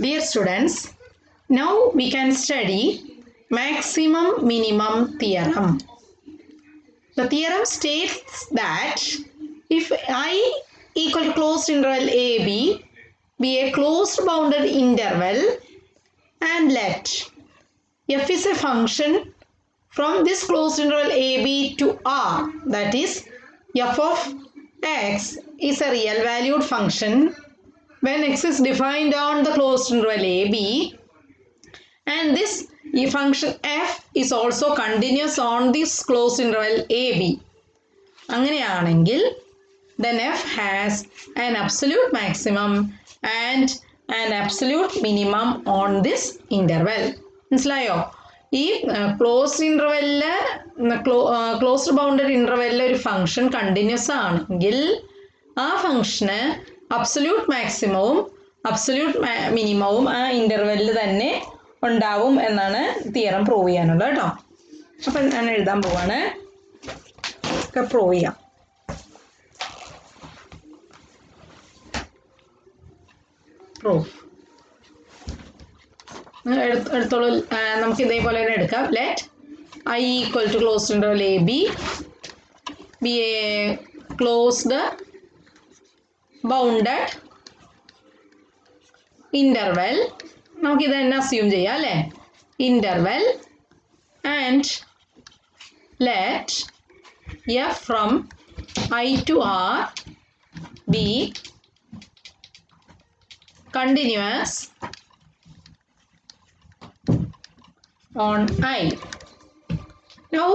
Dear students, now we can study maximum minimum theorem. The theorem states that if I equal to closed interval AB be a closed bounded interval and let f is a function from this closed interval AB to R, that is f of x is a real valued function when x is defined on the closed interval AB, and this function f is also continuous on this closed interval AB. അങ്ങനെയാണെങ്കിൽ then f has an absolute maximum and an absolute minimum on this interval. മനസ്സിലായോ? ഈ closed ഇൻ്റർവെല്ലില് closed bounded ഇൻ്റർവെല്ലിൽ ഒരു function continuous ആണെങ്കിൽ ആ ഫംഗ്ഷന് absolute മാക്സിമവും absolute മിനിമവും ആ ഇൻ്റർവെല്ലിൽ തന്നെ ഉണ്ടാവും എന്നാണ് തിയറം പ്രൂവ് ചെയ്യാനുള്ളത് കേട്ടോ. അപ്പം ഞാൻ എഴുതാൻ പോവാണ്, ഒക്കെ പ്രൂവ് ചെയ്യാം. പ്രൂഫ് എടുത്തോളൂ, നമുക്ക് ഇതേപോലെ തന്നെ എടുക്കാം. Let I equal to closed interval A B A closed bounded interval, നമുക്കിത് തന്നെ അസ്യൂം ചെയ്യാം അല്ലേ, interval, and let F from I to R be continuous on I. Now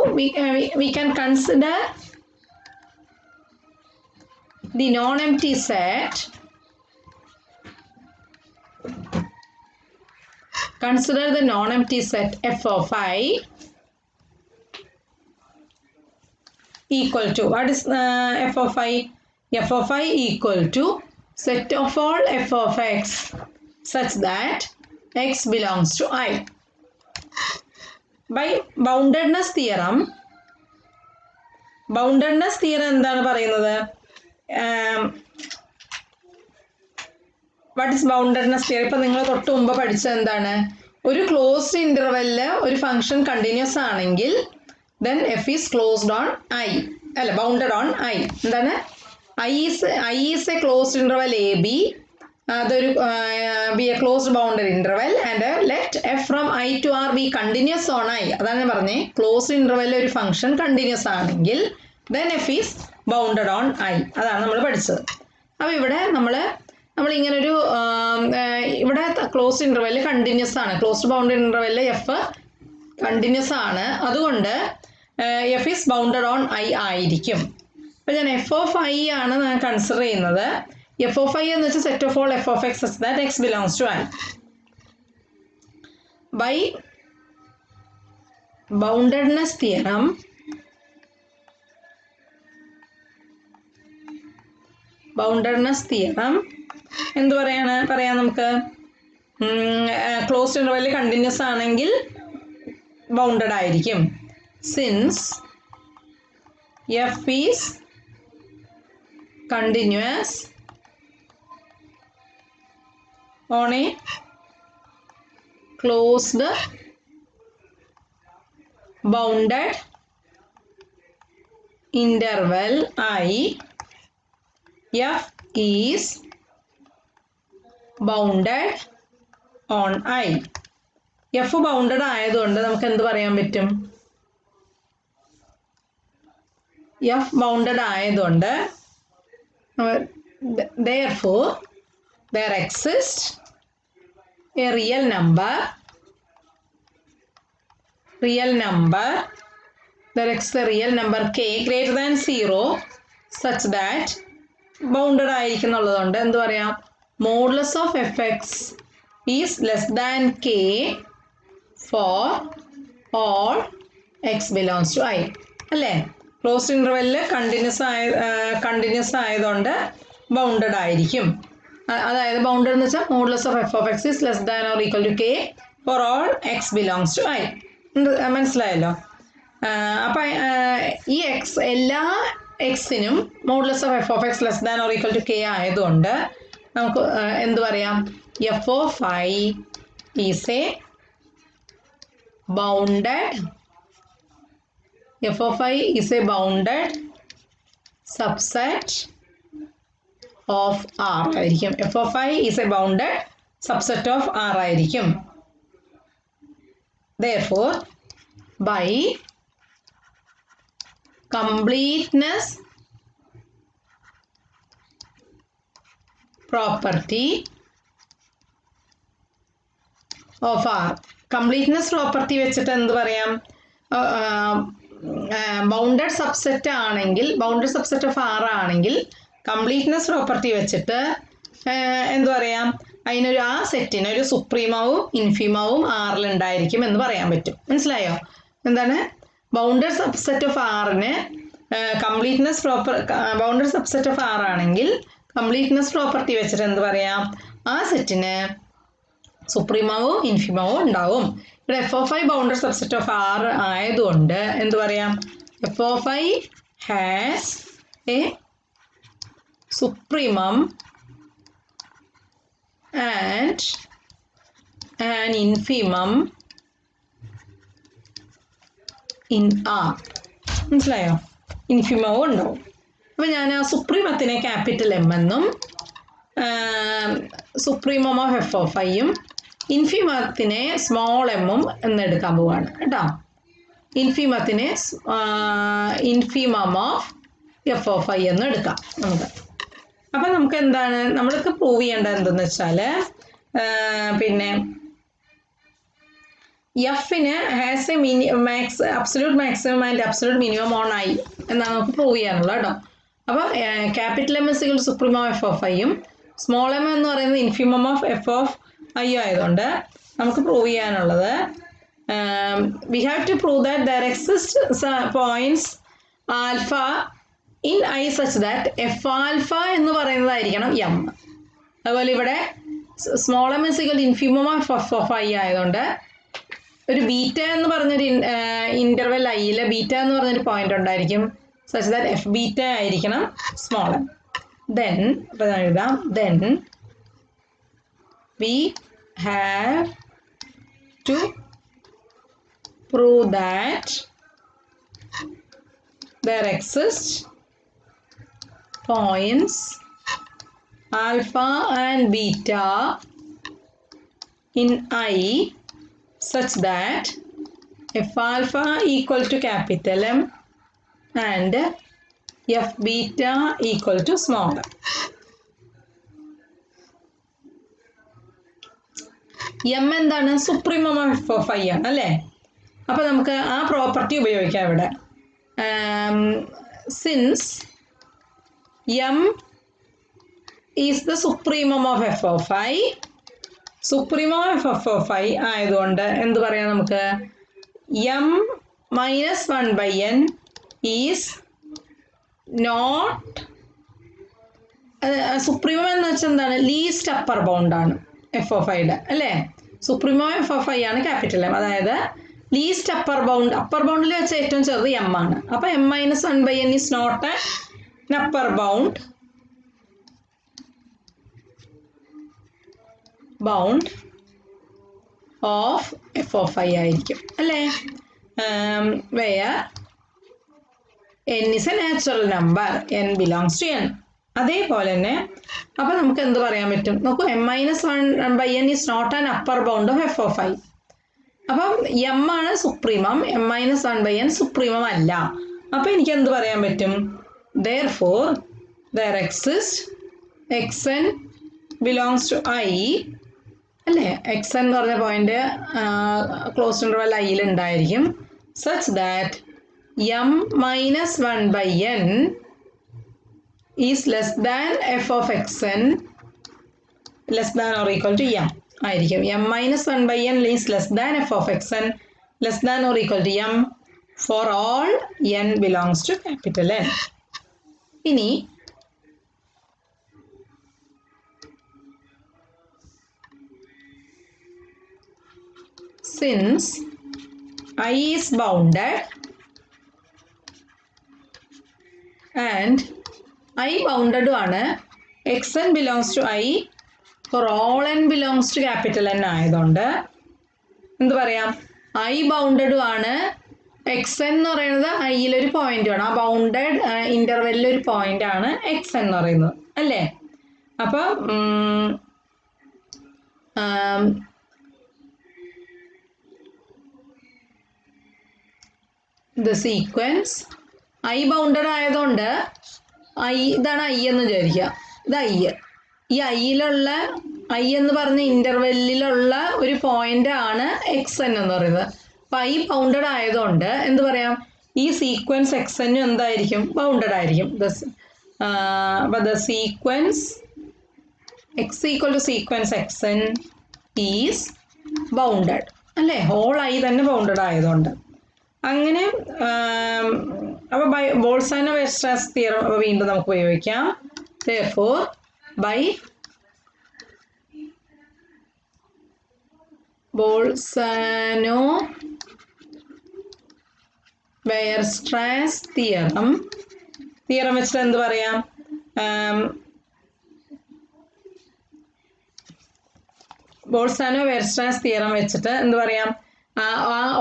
we can consider the non-empty set. Consider the non-empty set f of I equal to, what is f of I? F of I equal to set of all f of x such that x belongs to I. By boundedness theorem എന്താണ് പറയുന്നത്? What is boundedness theorem? ഇപ്പം നിങ്ങൾ തൊട്ട് മുമ്പ് പഠിച്ചത് എന്താണ്? ഒരു closed ഇൻ്റർവെല്ലിൽ ഒരു ഫംഗ്ഷൻ കണ്ടിന്യൂസ് ആണെങ്കിൽ then F is closed on I, അല്ല ബൗണ്ടഡ് ഓൺ ഐ. എന്താണ്? I is a closed interval AB, അതൊരു be a closed bounded interval, and let f from I to R be continuous on I. അതാണ് ഞാൻ പറഞ്ഞത്, closed ഇൻ്റർവെല്ലിൽ ഒരു function continuous ആണെങ്കിൽ then f is bounded on I. അതാണ് നമ്മൾ പഠിച്ചത്. അപ്പോൾ ഇവിടെ നമ്മൾ ഇങ്ങനൊരു ഇവിടെ ക്ലോസ്ഡ് ഇൻ്റർവെല്ലിൽ കണ്ടിന്യൂസ് ആണ്, ക്ലോസ്ഡ് ബൗണ്ടഡ് ഇൻ്റർവെല്ലിൽ എഫ് കണ്ടിന്യൂസ് ആണ്, അതുകൊണ്ട് F is bounded on I ആയിരിക്കും. അപ്പോൾ ഞാൻ എഫ് ഓഫ് ഐ ആണ് ഞാൻ കൺസിഡർ ചെയ്യുന്നത്. എഫ് ഓഫ് ഐ എന്ന് വെച്ചാൽ set of all f of x such that x belongs to I. By boundedness theorem എന്ത് പറയാം നമുക്ക്? ക്ലോസ്ഡ് ഇൻ്റർവെല്ലിൽ കണ്ടിന്യൂസ് ആണെങ്കിൽ ബൗണ്ടഡ് ആയിരിക്കും. Since f is continuous on a closed bounded interval I, f is bounded on I. f bounded ആയതുകൊണ്ട് നമുക്ക് എന്ത് പറയാൻ പറ്റും? f bounded ആയതുകൊണ്ട് therefore there exists a real number, there exists a real number k greater than 0 such that bounded ആയിരിക്കുന്നുള്ളതുകൊണ്ട് എന്ത് പറയാം? modulus of fx is less than k for all x belongs to I. അല്ലേ? Closed ഇൻ്റർവെല്ലിൽ continuous ആയതുകൊണ്ട് bounded ആയിരിക്കും. അതായത് bounded എന്ന് വെച്ചാൽ modulus of F of x is less than or equal to K for all x belongs to I. മനസ്സിലായല്ലോ? അപ്പം ഈ എക്സ് എല്ലാ എക്സിനും modulus of F of x less than or equal to K ആയതുകൊണ്ട് നമുക്ക് എന്ത് പറയാം? F of I is a bounded subset of R ആയിരിക്കും. F of I is a bounded subset of R ആയിരിക്കും. Therefore, by completeness property of R. Completeness property വെച്ചിട്ട് എന്ത് പറയാം? Bounded subset ആണെങ്കിൽ, ബൗണ്ടഡ് സബ്സെറ്റ് ഓഫ് ആർ ആണെങ്കിൽ completeness property വെച്ചിട്ട് എന്ത് പറയാം? അതിനൊരു ആ സെറ്റിന് ഒരു സുപ്രീമവും ഇൻഫീമവും ആറിൽ ഉണ്ടായിരിക്കും എന്ന് പറയാൻ പറ്റും. മനസ്സിലായോ? എന്താണ്? ബൗണ്ടഡ് സബ്സെറ്റ് ഓഫ് ആറിന് ബൗണ്ടഡ് സബ്സെറ്റ് ഓഫ് ആർ ആണെങ്കിൽ കംപ്ലീറ്റ്നെസ് പ്രോപ്പർട്ടി വെച്ചിട്ട് എന്ത് പറയാം? ആ സെറ്റിന് സുപ്രീമവും ഇൻഫീമവും ഉണ്ടാവും. ഇവിടെ F of I bounded subset of R ആയതുകൊണ്ട് എന്ത് പറയാം? F of I has a supremum and an infimum in R. മനസ്സിലായോ? ഇൻഫിമവും ഉണ്ടാവും. അപ്പം ഞാൻ ആ സുപ്രീമത്തിനെ ക്യാപിറ്റൽ എം എന്നും സുപ്രീമം ഓഫ് എഫ് ഓഫ് ഐയും ഇൻഫിമത്തിനെ സ്മോൾ എമ്മും എന്നെടുക്കാൻ പോവാണ് കേട്ടോ. ഇൻഫിമത്തിനെ infimum of F of I എന്ന് എടുക്കാം നമുക്ക്. അപ്പം നമുക്ക് എന്താണ് നമ്മൾക്ക് പ്രൂവ് ചെയ്യേണ്ടത് എന്തെന്ന് വെച്ചാൽ, പിന്നെ എഫിന് has a absolute maximum and absolute minimum on I എന്നാണ് നമുക്ക് പ്രൂവ് ചെയ്യാനുള്ളത് കേട്ടോ. അപ്പോൾ capital M is equal to supremum F of ഐയും സ്മോൾ എം എന്ന് പറയുന്നത് infimum of F of I ആയതുകൊണ്ട് നമുക്ക് പ്രൂവ് ചെയ്യാനുള്ളത് we have to prove that there exist points alpha in I such that F alpha എന്ന് പറയുന്നതായിരിക്കണം M. അതുപോലെ ഇവിടെ small M is equal infimum of F of I ആയതുകൊണ്ട് ഒരു beta എന്ന് പറഞ്ഞൊരു ഇന്റർവെൽ ഐയിൽ ബീറ്റ എന്ന് പറഞ്ഞൊരു പോയിന്റ് ഉണ്ടായിരിക്കും. സച്ച് ദാറ്റ് എഫ് ബീറ്റ ആയിരിക്കണം സ്മോൾ എം. ദെൻ ഇപ്പം എഴുതാം, then we have to prove that there exist points alpha and beta in I such that f alpha equal to capital M and f beta equal to small m. M എന്താണ്? Supremum of of I ആണ് അല്ലേ? അപ്പോൾ നമുക്ക് ആ property ഉപയോഗിക്കാം ഇവിടെ. Since M is the supremum of f of I, supremum of f of I ആയതുകൊണ്ട് എന്ത് പറയാം നമുക്ക്? M minus 1 by n is not supremum എന്ന് വെച്ചാൽ എന്താണ്? ലീസ്റ്റ് അപ്പർ ബൗണ്ട് ആണ് എഫ് ഓഫ് ഐയുടെ അല്ലേ? സുപ്രീമം എഫ് ഓഫ് ഐ ആണ് ക്യാപിറ്റൽ എം. അതായത് ലീസ്റ്റ് അപ്പർ ബൗണ്ടിൽ വെച്ച ഏറ്റവും ചെറുത് എം ആണ്. അപ്പോൾ M minus 1 by n is not an upper bound of F of I ആയിരിക്കും അല്ലേ? Where n is a natural number, n belongs to n. അതേപോലെ തന്നെ അപ്പോൾ നമുക്ക് എന്ത് പറയാൻ പറ്റും? നോക്കൂ, M minus 1 by n is not an upper bound of F of I. അപ്പം എം ആണ് supremum, M minus 1 by n supremum അല്ല. അപ്പം എനിക്ക് എന്ത് പറയാൻ പറ്റും? therefore there exists xn belongs to I അല്ലേ? xn എന്ന് പറഞ്ഞ പോയിന്റ് ക്ലോസ്ഡ് ഇന്റർവെൽ ഐയിൽ ഉണ്ടായിരിക്കും. Such that m minus 1 by n is less than f of xn less than or equal to m ആയിരിക്കും. m minus 1 by n is less than f of xn less than or equal to m for all n belongs to capital N. ഇനി since I is bounded and I bounded ആണ്, xn belongs to I for all n belongs to capital N ആയതുകൊണ്ട് എന്ത് പറയാം, I ബൗണ്ടഡും ആണ്, X N എന്ന് പറയുന്നത് ഐയിലൊരു പോയിന്റാണ്, ആ ബൗണ്ടഡ് ഇന്റർവെല്ലിലൊരു പോയിന്റ് ആണ് എക്സ് എന്ന് പറയുന്നത് അല്ലേ. അപ്പോൾ ദ സീക്വൻസ് ഐ ബൗണ്ടഡ് ആയതുകൊണ്ട് ഇതാണ് ഐ എന്ന് വിചാരിക്കുക, ഇത് ഐ, ഈ ഐയിലുള്ള ഐ എന്ന് പറഞ്ഞ ഇന്റർവെല്ലിലുള്ള ഒരു പോയിന്റ് ആണ് എക്സ് എൻ എന്ന് പറയുന്നത്. അപ്പം ഐ ബൗണ്ടഡ് ആയതുകൊണ്ട് എന്ത് പറയാം, ഈ സീക്വൻസ് എക്സ് എന്നും എന്തായിരിക്കും, ബൗണ്ടഡ് ആയിരിക്കും. അപ്പം the sequence X equal to sequence X N is bounded അല്ലേ, ഹോൾ ഐ തന്നെ ബൗണ്ടഡ് ആയതുകൊണ്ട്. അങ്ങനെ അപ്പോൾ ബൈ ബോൾസാനോ-വെയർസ്ട്രാസ് തിയറം വീണ്ടും നമുക്ക് ഉപയോഗിക്കാം. therefore by ബോൾസാനോ-വെയർസ്ട്രാസ് തിയറം വെച്ചിട്ട് എന്ത് പറയാം, ബോൾസാനോ-വെയർസ്ട്രാസ് തിയറം വെച്ചിട്ട് എന്ത് പറയാം, ആ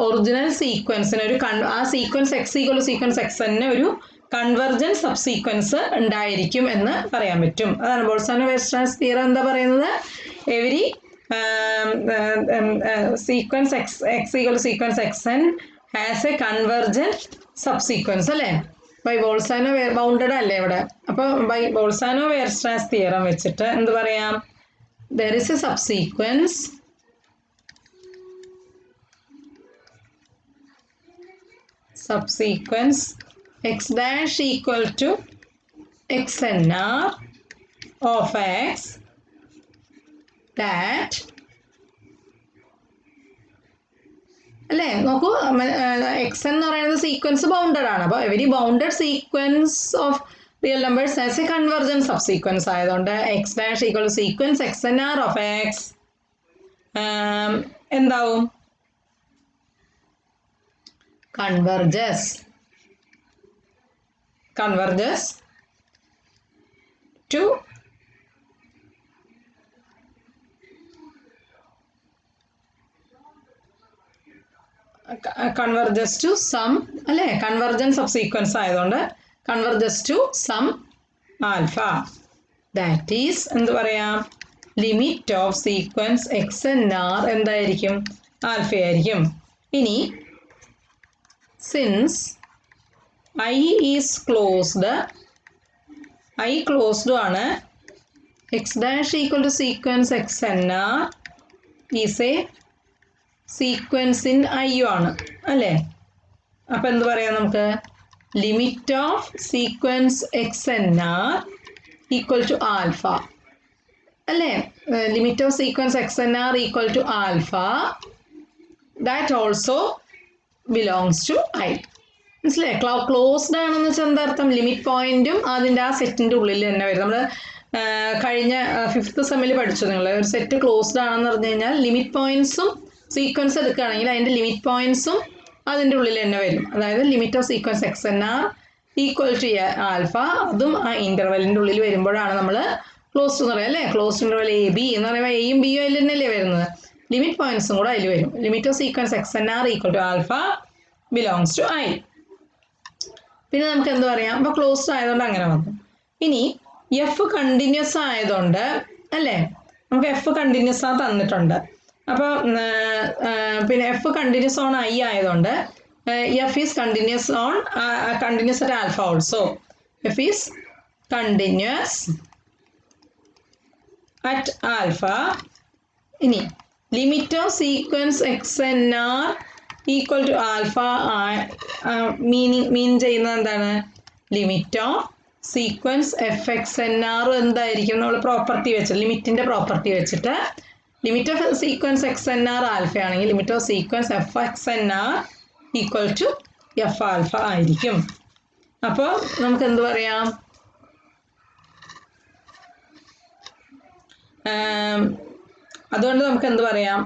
ഒറിജിനൽ സീക്വൻസിന് ഒരു ആ sequence X equal sequence X തന്നെ ഒരു കൺവെർജൻറ്റ് സബ് സീക്വൻസ് ഉണ്ടായിരിക്കും എന്ന് പറയാൻ പറ്റും. അതാണ് ബോൾസാനോ-വെയർസ്ട്രാസ് തിയറം എന്താ പറയുന്നത്, every sequence X equal sequence X N has A convergent sub sequence അല്ലേ. ബൈ ബോൾസാനോ ബൗണ്ടഡ് അല്ലേ ഇവിടെ, അപ്പോൾ ബൈ ബോൾസാനോ-വെയർസ്ട്രാസ് തിയറം വെച്ചിട്ട് എന്ത് പറയാം, there is a subsequence x dash equal to xnr of x that അല്ലേ. നോക്കൂ, എക്സ് എന്ന് പറയുന്നത് സീക്വൻസ് ബൗണ്ടഡ് ആണ്, അപ്പോൾ every bounded sequence of real numbers as a convergent subsequence ആയതുകൊണ്ട് x dash equal to sequence X N r of x എന്താവും, converges to some അല്ലേ, convergent subsequence ആയതുകൊണ്ട് converges to some alpha, that is എന്ത് പറയാം, limit of sequence X N r എന്തായിരിക്കും, alpha ആയിരിക്കും. ഇനി since I is closed, I closed ആണ്, x dash equal to sequence xnr is a sequence in I ആണ് അല്ലേ. അപ്പം എന്ത് പറയാം നമുക്ക്, limit of sequence xnr equal to alpha അല്ലേ, limit of sequence xnr equal to alpha that also belongs to I. മനസ്സിലായി, closed ആണെന്ന് വെച്ചാൽ എന്താ അർത്ഥം, ലിമിറ്റ് പോയിന്റും അതിൻ്റെ ആ സെറ്റിൻ്റെ ഉള്ളിൽ തന്നെ വരും. നമ്മൾ കഴിഞ്ഞ 5th സെമ്മിൽ പഠിച്ചു, നിങ്ങൾ ഒരു സെറ്റ് ക്ലോസ്ഡ് ആണെന്ന് പറഞ്ഞു കഴിഞ്ഞാൽ ലിമിറ്റ് പോയിന്റ്സും സീക്വൻസ് എടുക്കുകയാണെങ്കിൽ അതിൻ്റെ ലിമിറ്റ് പോയിന്റ്സും അതിൻ്റെ ഉള്ളിൽ തന്നെ വരും. അതായത് limit of sequence X N R equal to alpha, അതും ആ ഇൻ്റർവെല്ലിൻ്റെ ഉള്ളിൽ വരുമ്പോഴാണ് നമ്മൾ ക്ലോസ്ഡ് എന്ന് പറയുക അല്ലേ. ക്ലോസ്ഡ് ഇൻ്റർവെൽ എ ബി എന്ന് പറയുമ്പോൾ എയും ബിയും അതിൽ തന്നെയല്ലേ വരുന്നത്, ലിമിറ്റ് പോയിന്റ്സും കൂടെ അതിൽ വരും. Limit of sequence X N R equal to alpha belongs to I. പിന്നെ നമുക്ക് എന്ത് പറയാം, അപ്പോൾ ക്ലോസ്ഡ് ആയതുകൊണ്ട് അങ്ങനെ വന്നു. ഇനി എഫ് കണ്ടിന്യൂസ് ആയതുകൊണ്ട് അല്ലേ, നമുക്ക് എഫ് കണ്ടിന്യൂസ് ആ തന്നിട്ടുണ്ട്. അപ്പോൾ പിന്നെ എഫ് കണ്ടിന്യൂസ് ഓൺ ഐ ആയതുകൊണ്ട് f is continuous on continuous at alpha also. F is continuous at alpha. ഇനി limit of sequence X N R equal to alpha mean ചെയ്യുന്നത് എന്താണ്, limit of sequence F X N r എന്തായിരിക്കും, നമ്മൾ property വെച്ചിട്ട് ലിമിറ്റിൻ്റെ property വെച്ചിട്ട് limit of sequence X N r alpha ആണെങ്കിൽ limit of sequence F X N R equal to f alpha ആയിരിക്കും. അപ്പോൾ നമുക്ക് എന്ത് പറയാം, അതുകൊണ്ട് നമുക്ക് എന്ത് പറയാം,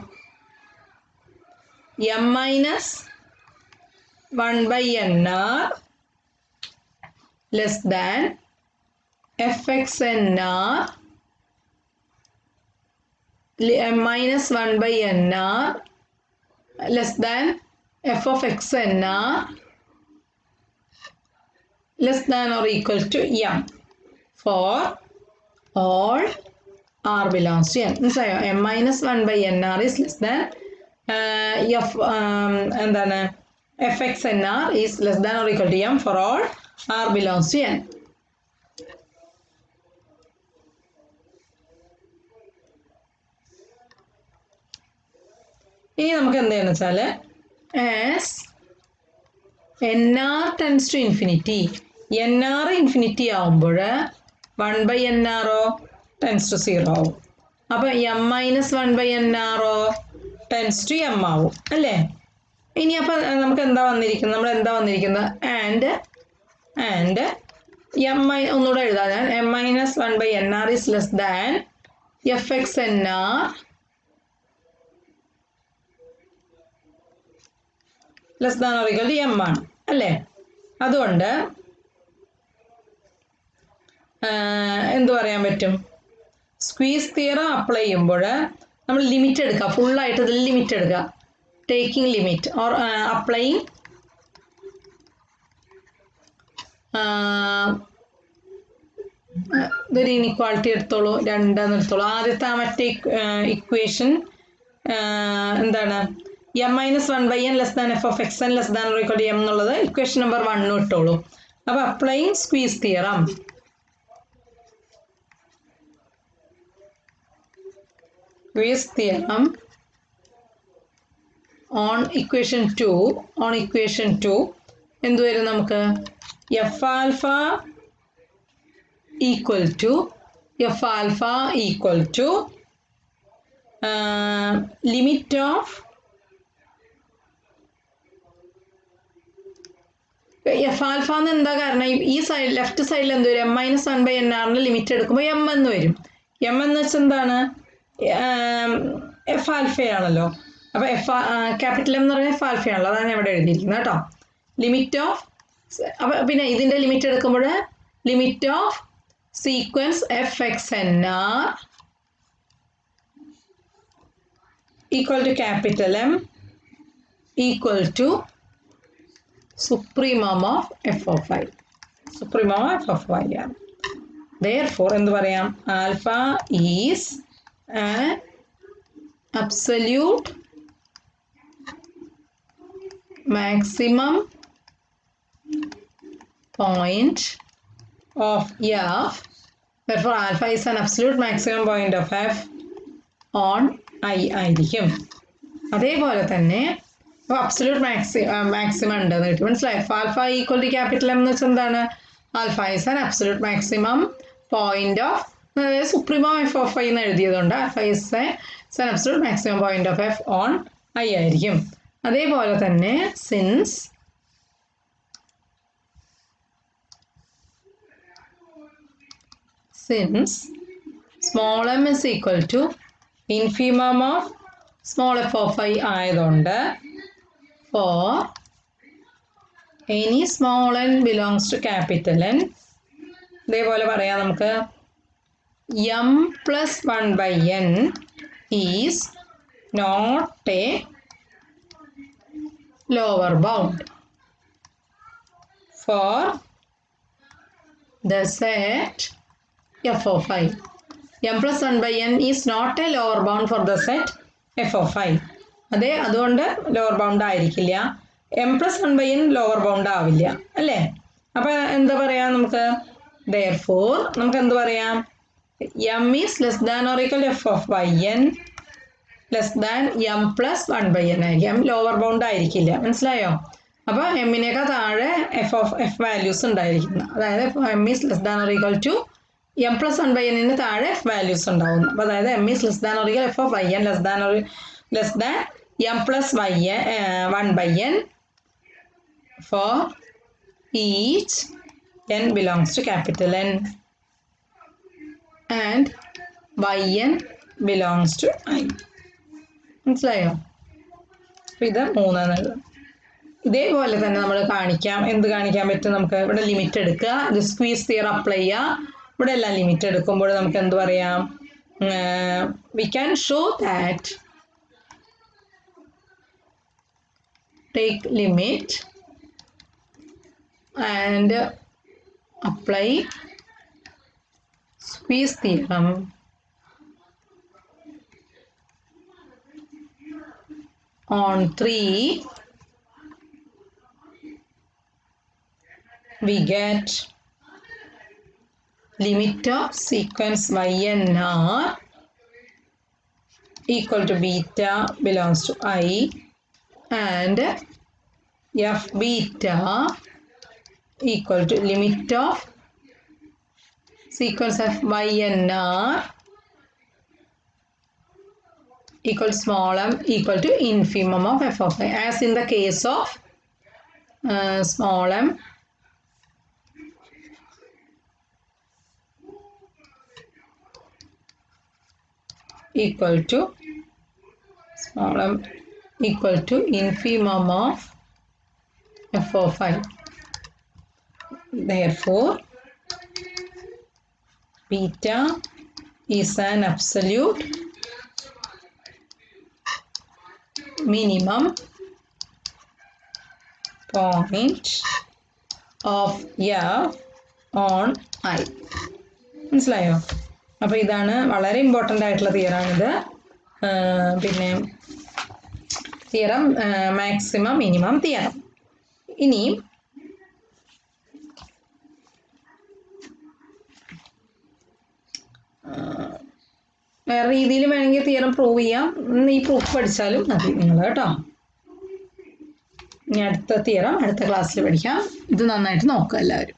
M minus 1/nr less than F X N R minus 1 by nr less than f of x nr less than or equal to m for all r belongs to n. മനസ്സിലായോ? m minus 1 by nr is less than എന്താണ് fx nr is less than or equal to m for all r belongs to n. ഇനി നമുക്ക് എന്ത് ചെയ്യണം വെച്ചാൽ as nr tends to infinity, nr infinity ആവുമ്പോൾ 1 by nr tends to 0 ആവും. അപ്പോൾ m minus 1 by nr tends to m ആവും അല്ലേ? ഇനി അപ്പം നമുക്ക് എന്താ വന്നിരിക്കുന്നത്, നമ്മൾ എന്താ വന്നിരിക്കുന്നത് ആൻഡ് എം ഒന്നുകൂടെ എഴുതാം ഞാൻ. m minus 1 by nr is less than fx nr less than or equal to M ആണ് അല്ലേ? അതുകൊണ്ട് എന്ത് പറയാൻ പറ്റും, സ്ക്വീസ് തിയറം അപ്ലൈ ചെയ്യുമ്പോൾ നമ്മൾ ലിമിറ്റ് എടുക്കുക, ഫുള്ളായിട്ട് ഇതിൽ ലിമിറ്റ് എടുക്കുക. ടേക്കിംഗ് ലിമിറ്റ് ഓർ അപ്ലൈയിങ് ഇതൊരു ഇനിക്വാളിറ്റി എടുത്തോളൂ, രണ്ടെന്ന് എടുത്തോളൂ. ആദ്യത്തെ മറ്റേ ഇക്വേഷൻ എന്താണ്, m minus 1 by n less than f of x n less than or equal to m എന്നുള്ളത് ഇക്വേഷൻ നമ്പർ 1 ഇട്ടോളൂ. അപ്പോൾ applying squeeze theorem on equation 2 എന്ത് വരും നമുക്ക്, f alpha equal to limit of F alpha എന്ന് എന്താ കാരണം, ഈ സൈഡ് ലെഫ്റ്റ് സൈഡിൽ എന്ത് വരും, m minus 1 by nr limit എടുക്കുമ്പോൾ m എന്ന് വരും. m എന്ന് വെച്ചാൽ എന്താണ്, എഫ് ആൽഫയാണല്ലോ. അപ്പോൾ ക്യാപിറ്റൽ എം എന്ന് പറഞ്ഞാൽ എഫ് ആൽഫയാണല്ലോ, അതാണ് ഇവിടെ എഴുതിയിരിക്കുന്നത് കേട്ടോ. ലിമിറ്റ് ഓഫ്, അപ്പോൾ പിന്നെ ഇതിൻ്റെ ലിമിറ്റ് എടുക്കുമ്പോൾ limit of sequence F X N R equal to capital M equal to supremum of f of y. Supremum of f of y ആണ്. Therefore എന്ത് പറയാം, alpha is an absolute maximum point of f. Therefore alpha is an absolute maximum point of f on I ആയിരിക്കും. അതേപോലെ തന്നെ absolute maximum ഉണ്ടെന്ന് കിട്ടും, മനസ്സിലായി. Alpha equal to capital M എന്ന് വെച്ചാൽ എന്താണ്, alpha is an absolute maximum point of, supremum F of I എന്ന് എഴുതിയതുകൊണ്ട് alpha is an absolute maximum point of f on I ആയിരിക്കും. അതേപോലെ തന്നെ since small M is equal to infimum of small f of I ആയതുകൊണ്ട് for any small n belongs to capital N, ഇതേപോലെ പറയാം നമുക്ക്, m plus 1 by n is not a lower bound for the set f of I. m plus 1 by n is not a lower bound for the set f of I. അതുകൊണ്ട് lower bound ആയിരിക്കില്ല. M plus 1 by n lower bound ആവില്ല അല്ലേ? അപ്പം എന്താ പറയാ നമുക്ക്, therefore നമുക്ക് എന്ത് പറയാം, m is less than or equal to f of yn less than m plus 1 by n ആയിരിക്കും. ലോവർ ബൗണ്ട് ആയിരിക്കില്ല, മനസ്സിലായോ? അപ്പോൾ എമ്മിനേക്കാൾ താഴെ എഫ് വാല്യൂസ് ഉണ്ടായിരിക്കുന്നു. അതായത് m is less than or equal to m plus 1 by n താഴെ F values ഉണ്ടാവുന്നു. അപ്പോൾ അതായത് m is less than or equal f of yn less than m plus 1 by n for each n belongs to capital N and yn belongs to I. മനസ്സിലായോ? അപ്പോൾ ഇത് 3 എന്നുള്ളത്. ഇതേപോലെ തന്നെ നമ്മൾ എന്ത് കാണിക്കാൻ പറ്റും, നമുക്ക് ഇവിടെ ലിമിറ്റ് എടുക്കുക, ഇത് സ്ക്വീസ് തിയറം അപ്ലൈ ചെയ്യുക. ഇവിടെ എല്ലാം ലിമിറ്റ് എടുക്കുമ്പോൾ നമുക്ക് എന്ത് പറയാം, we can show that take limit and apply squeeze theorem on 3, we get limit of sequence YNR equal to beta belongs to I and F beta equal to limit of sequence of YNR equal small m equal to infimum of f of I, as in the case of small m equal to small m equal to infimum of f of I. Therefore, beta is an absolute minimum point of F on I. മനസ്സിലായോ? അപ്പോൾ ഇതാണ് വളരെ important ആയിട്ടുള്ള തിയറാണിത്. പിന്നെ theorem maximum minimum theorem. ഇനി വേറെ രീതിയിൽ വേണമെങ്കിൽ തിയറം പ്രൂവ് ചെയ്യാം. ഈ പ്രൂഫ് പഠിച്ചാലും മതി നിങ്ങൾ കേട്ടോ. ഇനി അടുത്ത തിയറം അടുത്ത ക്ലാസ്സിൽ പഠിക്കാം. ഇത് നന്നായിട്ട് നോക്കുക എല്ലാവരും.